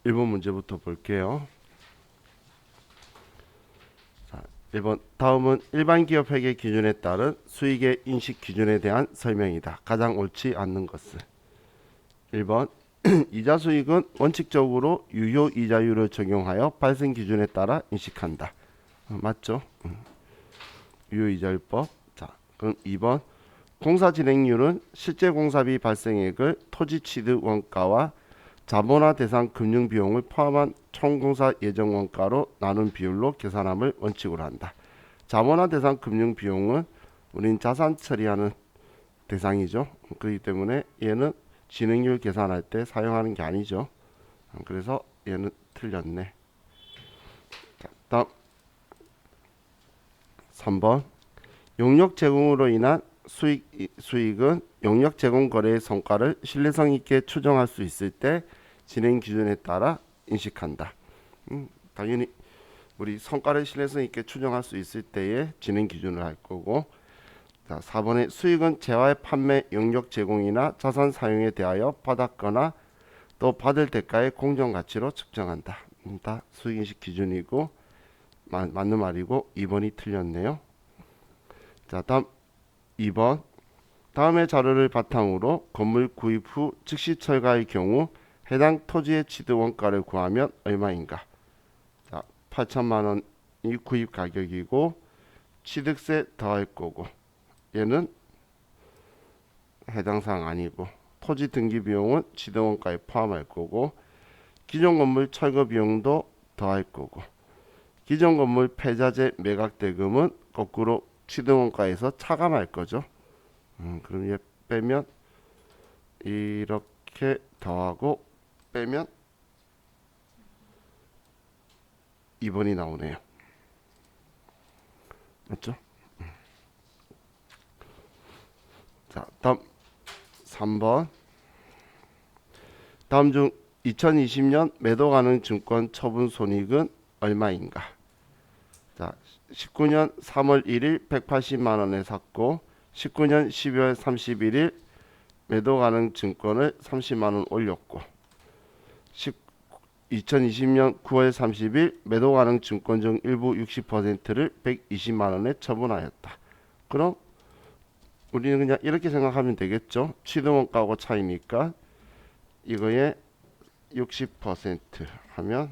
1번 문제부터 볼게요. 자, 1번 다음은 일반 기업 회계 기준에 따른 수익의 인식 기준에 대한 설명이다. 가장 옳지 않는 것은 1번 이자 수익은 원칙적으로 유효 이자율을 적용하여 발생 기준에 따라 인식한다. 맞죠? 유효 이자율법. 자, 그럼 2번 공사 진행률은 실제 공사비 발생액을 토지 취득 원가와 자본화 대상 금융 비용을 포함한 총공사 예정 원가로 나눈 비율로 계산함을 원칙으로 한다. 자본화 대상 금융 비용은 우린 자산 처리하는 대상이죠. 그렇기 때문에 얘는 진행률 계산할 때 사용하는 게 아니죠. 그래서 얘는 틀렸네. 자, 다음 3번 용역 제공으로 인한 수익은 용역 제공 거래의 성과를 신뢰성 있게 추정할 수 있을 때 진행 기준에 따라 인식한다. 당연히 우리 성과를 신뢰성 있게 추정할 수 있을 때에 진행 기준을 할 거고. 자, 4번의 수익은 재화의 판매, 용역 제공이나 자산 사용에 대하여 받았거나 또 받을 대가의 공정 가치로 측정한다. 다 수익인식 기준이고 맞는 말이고 2번이 틀렸네요. 자, 다음 2번 다음의 자료를 바탕으로 건물 구입 후 즉시 철거의 경우 해당 토지의 취득 원가를 구하면 얼마인가? 자, 8천만 원이 구입 가격이고 취득세 더할 거고 얘는 해당 사항 아니고 토지 등기 비용은 취득 원가에 포함할 거고 기존 건물 철거 비용도 더할 거고 기존 건물 폐자재 매각 대금은 거꾸로 취득 원가에서 차감할 거죠. 그럼 얘 빼면 이렇게 더하고 빼면 2번이 나오네요. 맞죠? 자, 다음 3번 다음 중 2020년 매도 가능 증권 처분 손익은 얼마인가? 자, 19년 3월 1일 180만 원에 샀고 19년 12월 31일 매도 가능 증권을 30만 원 올렸고 2020년 9월 30일 매도 가능 증권 중 일부 60%를 120만 원에 처분하였다. 그럼 우리는 그냥 이렇게 생각하면 되겠죠. 취득원가하고 차이니까 이거에 60% 하면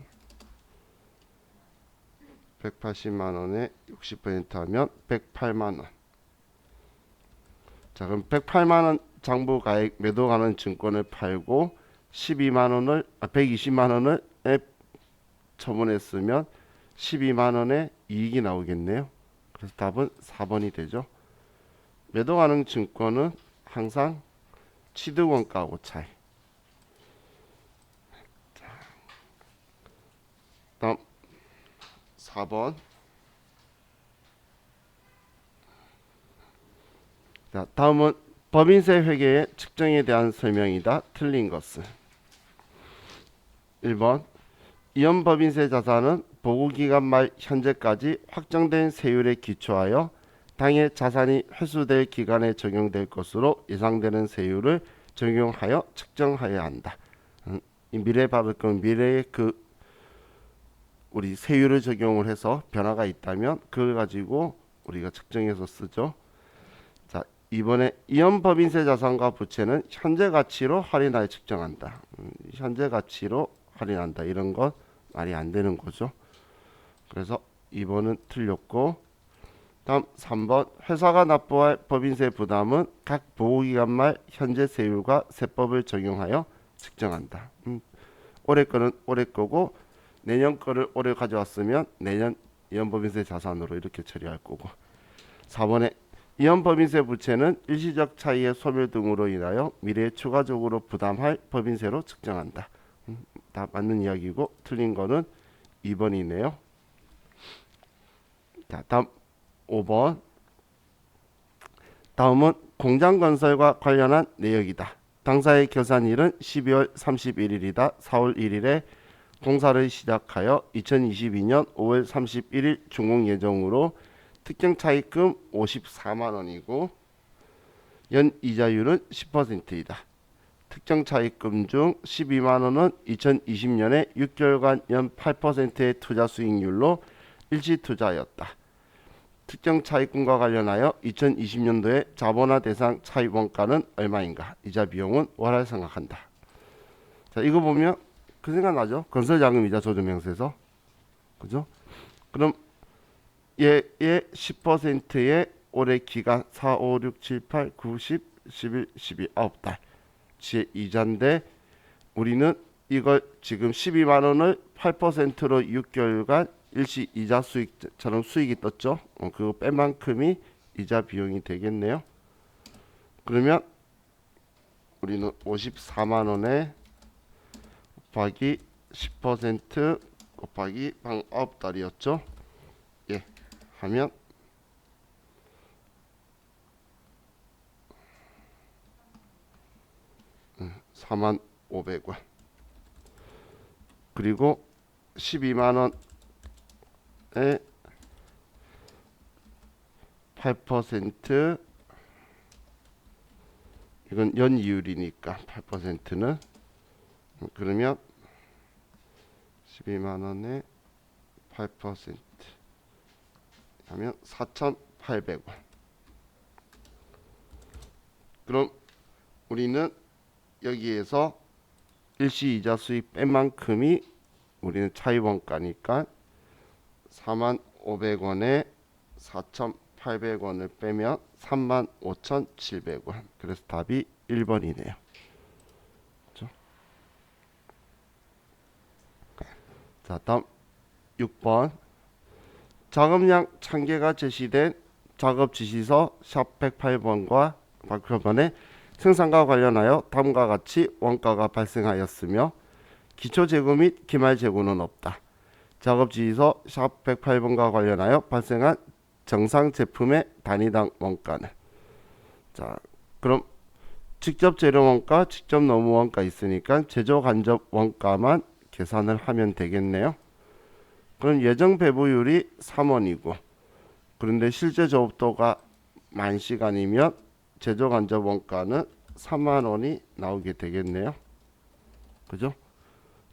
180만 원에 60% 하면 108만 원. 자, 그럼 108만 원 장부 가액 매도 가능 증권을 팔고 120만 원을 처분했으면 12만 원의 이익이 나오겠네요. 그래서 답은 4번이 되죠. 매도 가능 증권은 항상 취득 원가하고 차이. 자, 다음 4번. 자, 다음은 법인세 회계의 측정에 대한 설명이다. 틀린 것은 1번 이연 법인세 자산은 보고기간 말 현재까지 확정된 세율에 기초하여 당해 자산이 회수될 기간에 적용될 것으로 예상되는 세율을 적용하여 측정하여야 한다. 이 미래 받을 건 미래의 우리 세율을 적용을 해서 변화가 있다면 그걸 가지고 우리가 측정해서 쓰죠. 자, 이번에 이연 법인세 자산과 부채는 현재 가치로 할인하여 측정한다. 현재 가치로 할인한다. 이런 건 말이 안 되는 거죠. 그래서 2번은 틀렸고, 다음 3번 회사가 납부할 법인세 부담은 각 보호기간 말 현재 세율과 세법을 적용하여 측정한다. 올해 거는 올해 거고 내년 거를 올해 가져왔으면 내년 이연법인세 자산으로 이렇게 처리할 거고. 4번에 이연법인세 부채는 일시적 차이의 소멸 등으로 인하여 미래에 추가적으로 부담할 법인세로 측정한다. 다 맞는 이야기고 틀린 거는 2번이네요. 자, 다음 5번. 다음은 공장 건설과 관련한 내역이다. 당사의 결산일은 12월 31일이다. 4월 1일에 공사를 시작하여 2022년 5월 31일 준공 예정으로 특정 차입금 54만 원이고 연 이자율은 10%이다. 특정 차입금 중 12만 원은 2020년에 6개월간 연 8%의 투자 수익률로 일시 투자하였다. 특정 차입금과 관련하여 2020년도에 자본화 대상 차입 원가는 얼마인가? 이자 비용은 월할 생각한다. 자, 이거 보면 그 생각나죠? 건설자금이자 조정명세서. 그죠? 그럼 얘의 10%의 올해 기간 4, 5, 6, 7, 8, 9, 10, 11, 12, 9달 지 이자인데 우리는 이걸 지금 12만 원을 8%로 6개월간 일시 이자 수익처럼 수익이 떴죠. 그거 뺀 만큼이 이자 비용이 되겠네요. 그러면 우리는 54만 원에 곱하기 10% 곱하기 방 9달이었죠. 예, 하면 4,500원. 그리고 12만 원에 8% 이건 연이율이니까 8%는 그러면 12만 원에 8% 하면 4,800원. 그럼 우리는 여기에서 일시이자 수익 뺀 만큼이 우리는 차입원가니까 45,000원에 4,800원을 빼면 35,700원. 그래서 답이 1번이네요. 그렇죠? 자, 다음 6번. 작업량 1000개가 제시된 작업지시서 샵 108번과 박표번에 생산과 관련하여 다음과 같이 원가가 발생하였으며 기초 재고 및 기말 재고는 없다. 작업지시서 샵 108번과 관련하여 발생한 정상 제품의 단위당 원가는, 자, 그럼 직접 재료 원가, 직접 노무 원가 있으니까 제조 간접 원가만 계산을 하면 되겠네요. 그럼 예정 배부율이 3원이고 그런데 실제 조업도가 10,000시간이면 제조 간접 원가는 3만 원이 나오게 되겠네요. 그죠?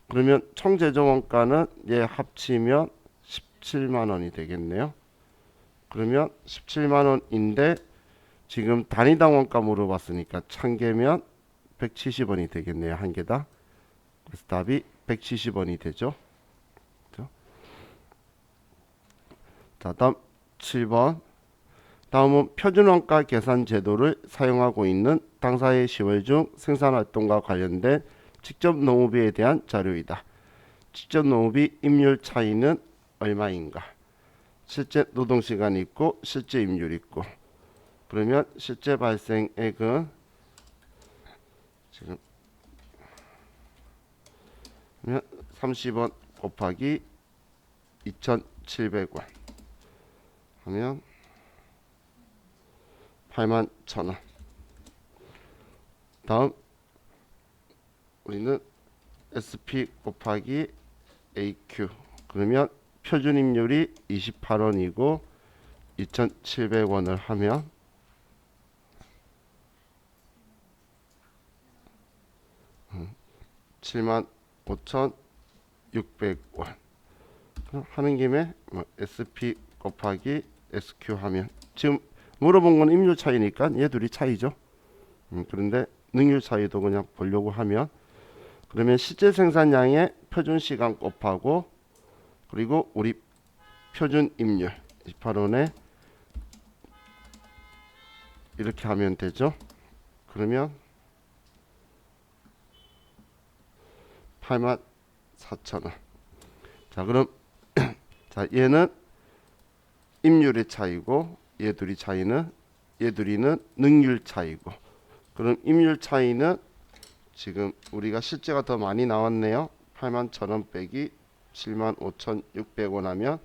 그러면 총 제조 원가는 얘 합치면 17만 원이 되겠네요. 그러면 17만 원인데 지금 단위당 원가 물어봤으니까 1000개면 170원이 되겠네요. 한 개당. 그래서 답이 170원이 되죠. 그렇죠? 자, 다음 7번. 다음은 표준원가 계산 제도를 사용하고 있는 당사의 10월 중 생산활동과 관련된 직접 노무비에 대한 자료이다. 직접 노무비 임률 차이는 얼마인가? 실제 노동시간이 있고 실제 임률이 있고, 그러면 실제 발생액은 지금 30원 곱하기 2,700원 하면 81,000원. 다음 우리는 SP 곱하기 AQ, 그러면 표준 임률이 28원이고 2,700원을 하면 75,600원. 하는 김에 SP 곱하기 SQ 하면, 지금 물어본 건 임률 차이니까 얘 둘이 차이죠. 그런데 능률 차이도 그냥 보려고 하면, 그러면 실제 생산량의 표준 시간 곱하고 그리고 우리 표준 임률 28원에 이렇게 하면 되죠. 그러면 84,000원. 자, 그럼 자, 얘는 임률의 차이고 얘 둘이는 능률 차이고, 그럼 임률 차이는 지금 우리가 실제가 더 많이 나왔네요. 81,000원 빼기 75,600원 하면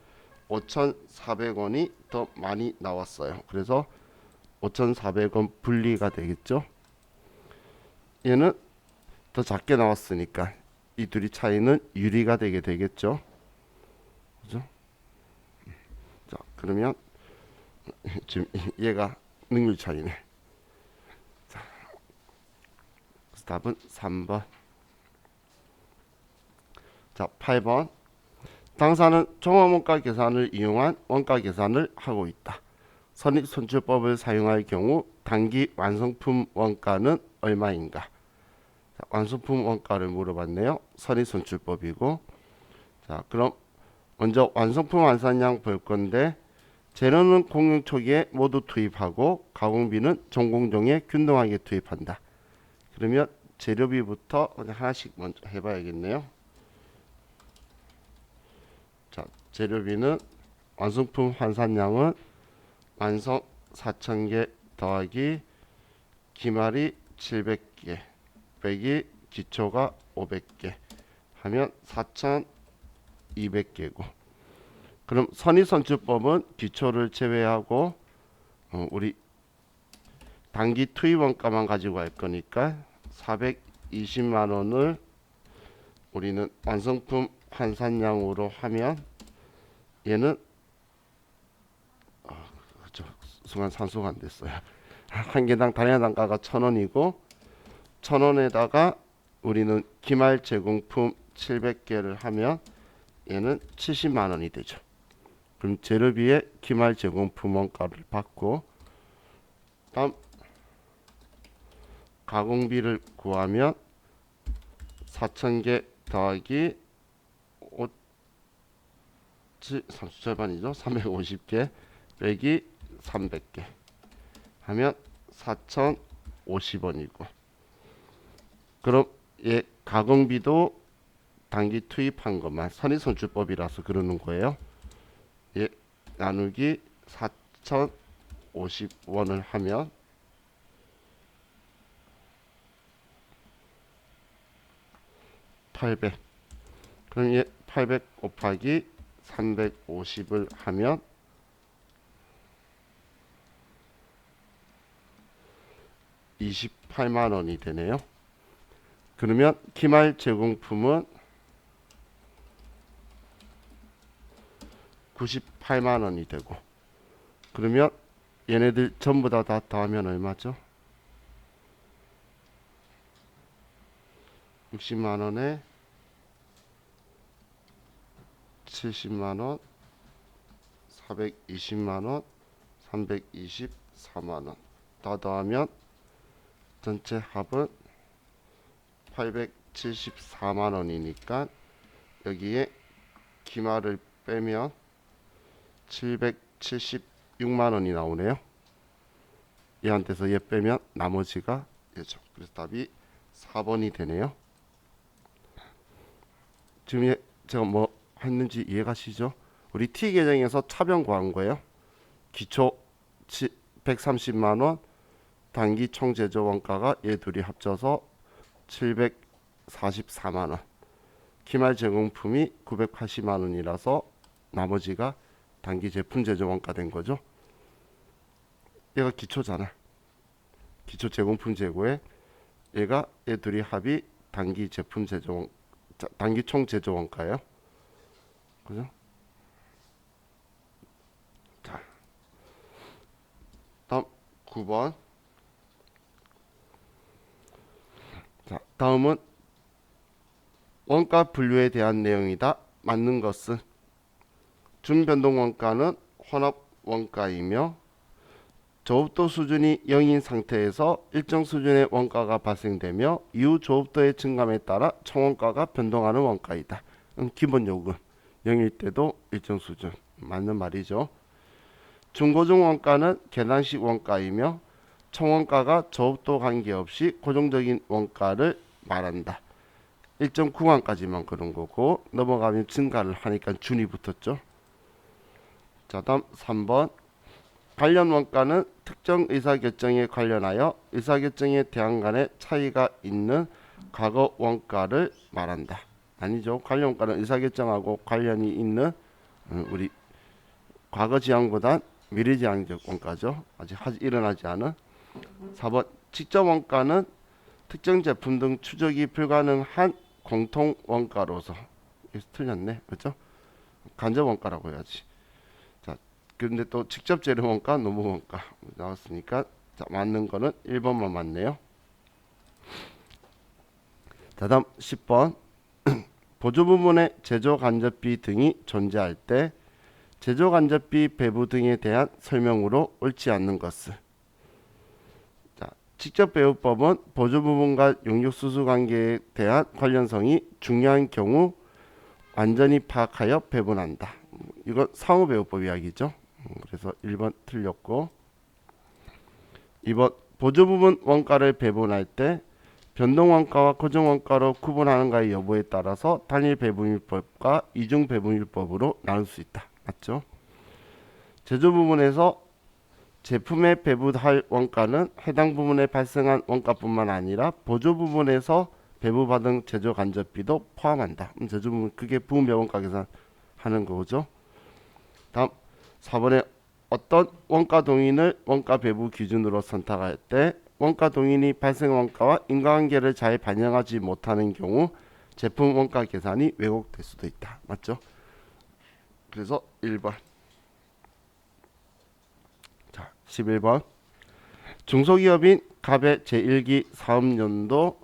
5,400원이 더 많이 나왔어요. 그래서 5,400원 분리가 되겠죠. 얘는 더 작게 나왔으니까 이 둘이 차이는 유리가 되게 되겠죠. 그죠? 자, 그러면 지금 얘가 능률 차이네. 자, 그래서 답은 3번. 자, 8번. 당사는 종합원가 계산을 이용한 원가 계산을 하고 있다. 선입선출법을 사용할 경우 단기 완성품 원가는 얼마인가? 자, 완성품 원가를 물어봤네요. 선입선출법이고. 자, 그럼 먼저 완성품 완산량 볼 건데 재료는 공용 초기에 모두 투입하고 가공비는 전공정에 균등하게 투입한다. 그러면 재료비부터 그냥 하나씩 먼저 해봐야겠네요. 자, 재료비는 완성품 환산량은 완성 4,000개 더하기 기말이 700개 빼기 기초가 500개 하면 4,200개고. 그럼 선입선출법은 기초를 제외하고 우리 단기 투입 원가만 가지고 할 거니까 420만 원을 우리는 완성품 환산량으로 하면 얘는 그렇죠. 순간 산수가 안 됐어요. 한 개당 단위 단가가 1,000원이고 1,000원에다가 우리는 기말 제공품 700개를 하면 얘는 70만 원이 되죠. 그럼 재료비에 기말 제공품 원가를 받고 다음 가공비를 구하면 4,000개 더하기 30 절반이죠. 350개 빼기 300개 하면 4,050원이고. 그럼 얘 가공비도 단기 투입한 것만 선입선출법이라서 그러는 거예요. 얘 나누기 4,050원을 하면 800. 그럼 얘 800 곱하기 350을 하면 28만 원이 되네요. 그러면 기말 제공품은 98만 원이 되고, 그러면 얘네들 전부 다 더하면 얼마죠? 60만 원에 70만 원, 420만 원, 324만 원 다 더하면 전체 합은 874만 원이니까 여기에 기말을 빼면 776만 원이 나오네요. 얘한테서 얘 빼면 나머지가 얘죠. 그래서 답이 4번이 되네요. 지금 제가 뭐 했는지 이해가시죠? 우리 T 계정에서 차변 구한 거예요. 기초 130만 원, 단기 총 제조 원가가 얘 둘이 합쳐서 744만 원. 기말 제공품이 980만 원이라서 나머지가 단기 제품 제조 원가 된 거죠. 얘가 기초잖아. 기초 제공품 재고에 얘가 얘 둘이 합이 단기 제품 제조 단기 총 제조 원가예요. 그죠? 자, 다음 9번. 자, 다음은 원가 분류에 대한 내용이다. 맞는 것은 준변동 원가는 혼합 원가이며 조업도 수준이 0인 상태에서 일정 수준의 원가가 발생되며 이후 조업도의 증감에 따라 총원가가 변동하는 원가이다. 기본 요금 0일 때도 일정 수준 맞는 말이죠. 중고정 원가는 계단식 원가이며 총원가가 조업도 관계없이 고정적인 원가를 말한다. 일정 구간까지만 그런 거고 넘어가면 증가를 하니까 준이 붙었죠. 자, 다음 3번. 관련 원가는 특정 의사결정에 관련하여 의사결정의 대안 간의 차이가 있는 과거 원가를 말한다. 아니죠. 관련 원가는 의사결정하고 관련이 있는 우리 과거 지향보단 미래 지향적 원가죠. 아직 일어나지 않은. 4번. 직접 원가는 특정 제품 등 추적이 불가능한 공통 원가로서. 여기서 틀렸네. 그렇죠? 간접 원가라고 해야지. 근데 또 직접 재료 원가, 노무 원가 나왔으니까 자, 맞는 거는 1번만 맞네요. 자, 다음 10번. 보조 부분에 제조 간접비 등이 존재할 때 제조 간접비 배부 등에 대한 설명으로 옳지 않는 것을. 자, 직접 배부법은 보조 부분과 용역수수 관계에 대한 관련성이 중요한 경우 완전히 파악하여 배분한다. 이건 상호배우법 이야기죠. 그래서 1번 틀렸고, 2번 보조 부분 원가를 배분할 때 변동 원가와 고정 원가로 구분하는가의 여부에 따라서 단일 배분율법과 이중 배분율법으로 나눌 수 있다. 맞죠? 제조 부분에서 제품에 배부할 원가는 해당 부분에 발생한 원가뿐만 아니라 보조 부분에서 배부받은 제조 간접비도 포함한다. 제조 부분 그게 부분 배원가 계산하는 거죠. 다음 4번에 어떤 원가 동인을 원가 배부 기준으로 선택할 때 원가 동인이 발생 원가와 인과관계를 잘 반영하지 못하는 경우 제품 원가 계산이 왜곡될 수도 있다. 맞죠? 그래서 1번. 자, 11번. 중소기업인 갑의 제1기 사업연도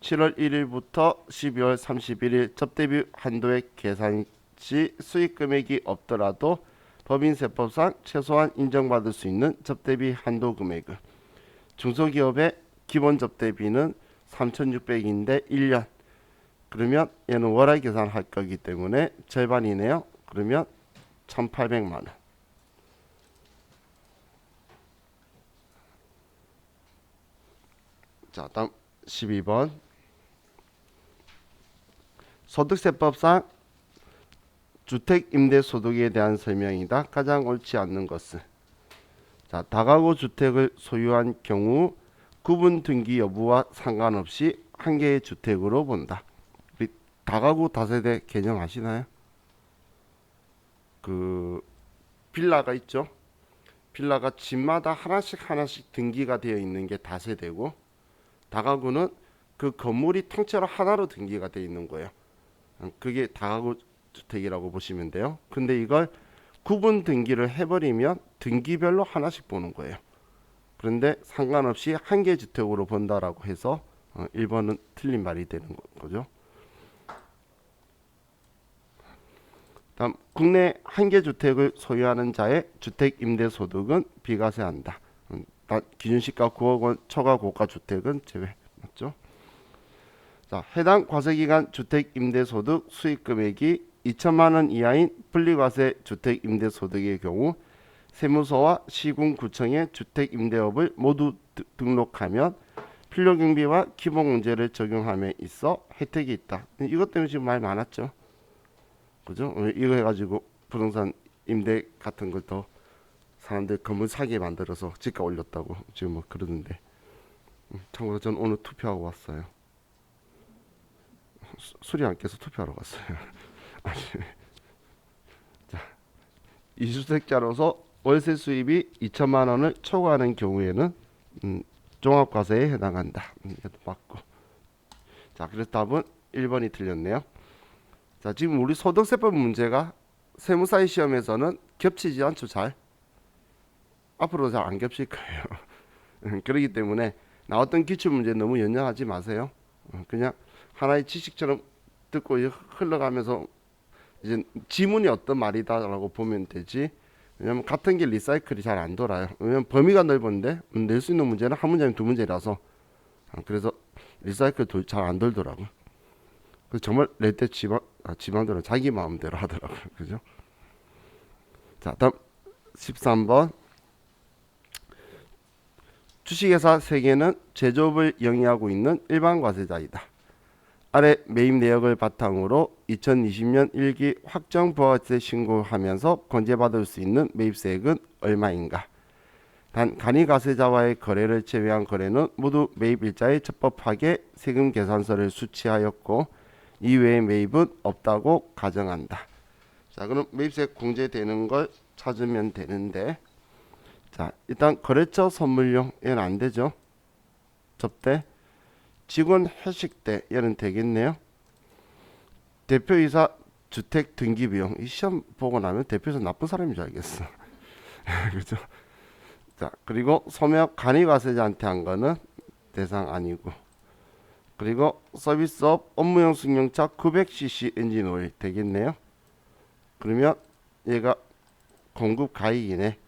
7월 1일부터 12월 31일 접대비 한도액 계산 시 수익 금액이 없더라도 법인세법상 최소한 인정받을 수 있는 접대비 한도 금액은 중소기업의 기본 접대비는 3,600인데 1년. 그러면 얘는 월할 계산할 거기 때문에 절반이네요. 그러면 1,800만 원. 자, 다음 12번. 소득세법상 주택임대소득에 대한 설명이다. 가장 옳지 않는 것은. 자, 다가구 주택을 소유한 경우 구분 등기 여부와 상관없이 한 개의 주택으로 본다. 우리 다가구 다세대 개념 아시나요? 그 빌라가 있죠. 빌라가 집마다 하나씩 등기가 되어 있는 게 다세대고, 다가구는 그 건물이 통째로 하나로 등기가 되어 있는 거예요. 그게 다가구 주택이라고 보시면 돼요. 근데 이걸 구분 등기를 해버리면 등기별로 하나씩 보는 거예요. 그런데 상관없이 한 개 주택으로 본다라고 해서 1번은 틀린 말이 되는 거죠. 다음, 국내 한 개 주택을 소유하는 자의 주택 임대 소득은 비과세한다. 기준시가 9억 원 초과 고가 주택은 제외. 맞죠? 자, 해당 과세기간 주택 임대 소득 수익 금액이 2천만 원 이하인 분리과세 주택 임대 소득의 경우 세무서와 시군구청의 주택 임대업을 모두 등록하면 필요경비와 기본공제를 적용함에 있어 혜택이 있다. 이것 때문에 지금 말 많았죠. 그죠? 이거 해가지고 부동산 임대 같은 걸 더 사람들 건물 사게 만들어서 집값 올렸다고 지금 뭐 그러는데. 참고로 전 오늘 투표하고 왔어요. 술이 안 깨서 투표하러 갔어요. 자, 이주택자로서 월세 수입이 2천만 원을 초과하는 경우에는 종합과세에 해당한다. 이것도 맞고. 자, 그래서 답은 1번이 틀렸네요. 자, 지금 우리 소득세법 문제가 세무사의 시험에서는 겹치지 않죠. 잘 앞으로 잘 안 겹칠 거예요. 그렇기 때문에 나왔던 기출문제 너무 연연하지 마세요. 그냥 하나의 지식처럼 듣고 흘러가면서 이제 지문이 어떤 말이다라고 보면 되지. 왜냐면 같은 게 리사이클이 잘 안 돌아요. 왜냐면 범위가 넓은데 낼 수 있는 문제는 한 문제면 두 문제라서 그래서 리사이클 잘 안 돌더라고. 그 정말 낼 때 지 마음대로 자기 마음대로 하더라고요. 그죠? 자, 다음 13번. 주식회사 3개는 제조업을 영위하고 있는 일반 과세자이다. 아래 매입 내역을 바탕으로 2020년 1기 확정 부가세 신고하면서 건제받을 수 있는 매입세액은 얼마인가? 단 간이과세자와의 거래를 제외한 거래는 모두 매입일자에 적법하게 세금 계산서를 수취하였고 이외의 매입은 없다고 가정한다. 자, 그럼 매입세 공제되는 걸 찾으면 되는데, 자, 일단 거래처 선물용 얘는 안 되죠. 접대. 직원 회식 때 얘는 되겠네요. 대표이사 주택 등기 비용. 이 시험 보고 나면 대표이사 나쁜 사람인 줄 알겠어. 그렇죠? 자, 그리고 소매업 간이과세자한테 한 거는 대상 아니고. 그리고 서비스업 업무용 승용차 900cc 엔진 오일 되겠네요. 그러면 얘가 공급 가액이네.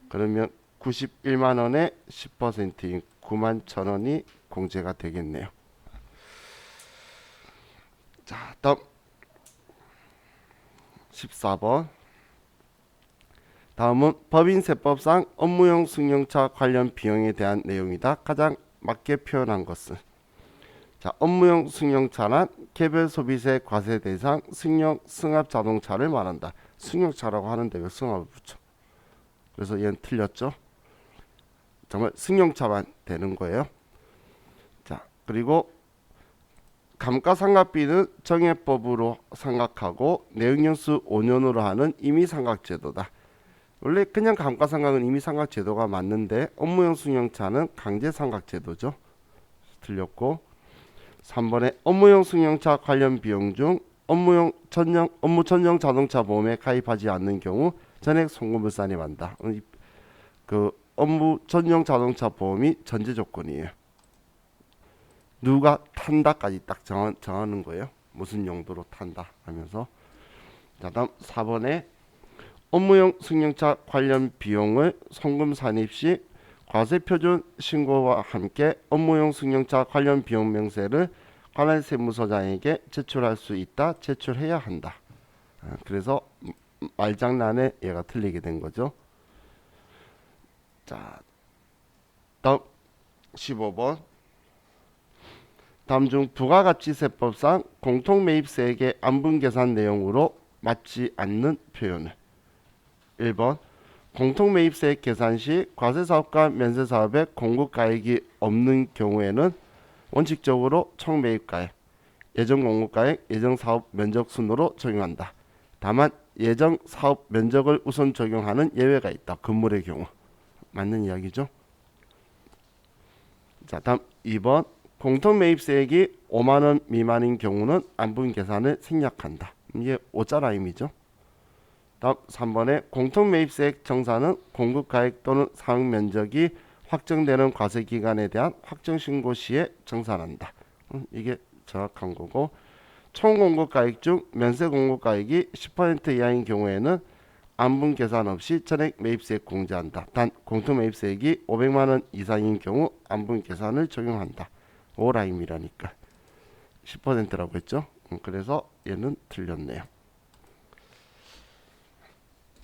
그러면 91만원에 10%인 91,000원이 공제가 되겠네요. 자, 다음 14번. 다음은 법인세법상 업무용 승용차 관련 비용에 대한 내용이다. 가장 맞게 표현한 것은, 자, 업무용 승용차란 개별 소비세 과세 대상 승용 승합 자동차를 말한다. 승용차라고 하는데 왜 승합을 붙여? 그래서 얘는 틀렸죠. 정말 승용차만 되는 거예요. 자, 그리고 감가상각비는 정해법으로 상각하고 내역연수 5년으로 하는 임의상각제도다. 원래 그냥 감가상각은 임의상각제도가 맞는데 업무용 승용차는 강제상각제도죠. 틀렸고, 3번에 업무용 승용차 관련 비용 중 업무 전용 자동차 보험에 가입하지 않는 경우 전액 송금을 반다. 그 업무 전용 자동차 보험이 전제 조건이에요. 누가 탄다까지 딱 정하는 거예요. 무슨 용도로 탄다 하면서. 자, 다음 4번에 업무용 승용차 관련 비용을 송금 산입 시 과세표준 신고와 함께 업무용 승용차 관련 비용 명세를 관할 세무서장에게 제출할 수 있다. 제출해야 한다. 그래서 말장난에 얘가 틀리게 된 거죠. 자, 다음 15번. 다음 중 부가가치세법상 공통매입세액의 안분계산 내용으로 맞지 않는 표현을. 1번 공통매입세액 계산 시 과세사업과 면세사업의 공급가액이 없는 경우에는 원칙적으로 총매입가액, 예정공급가액, 예정사업 면적 순으로 적용한다. 다만 예정사업 면적을 우선 적용하는 예외가 있다. 건물의 경우. 맞는 이야기죠. 자, 다음 2번 공통매입세액이 5만원 미만인 경우는 안분계산을 생략한다. 이게 오자라임이죠. 다음 3번에 공통매입세액 정산은 공급가액 또는 사용면적이 확정되는 과세기간에 대한 확정신고 시에 정산한다. 이게 정확한 거고, 총공급가액 중 면세공급가액이 10% 이하인 경우에는 안분계산 없이 전액 매입세액 공제한다. 단 공통매입세액이 500만원 이상인 경우 안분계산을 적용한다. 오라임이라니까 10%라고 했죠. 그래서 얘는 틀렸네요.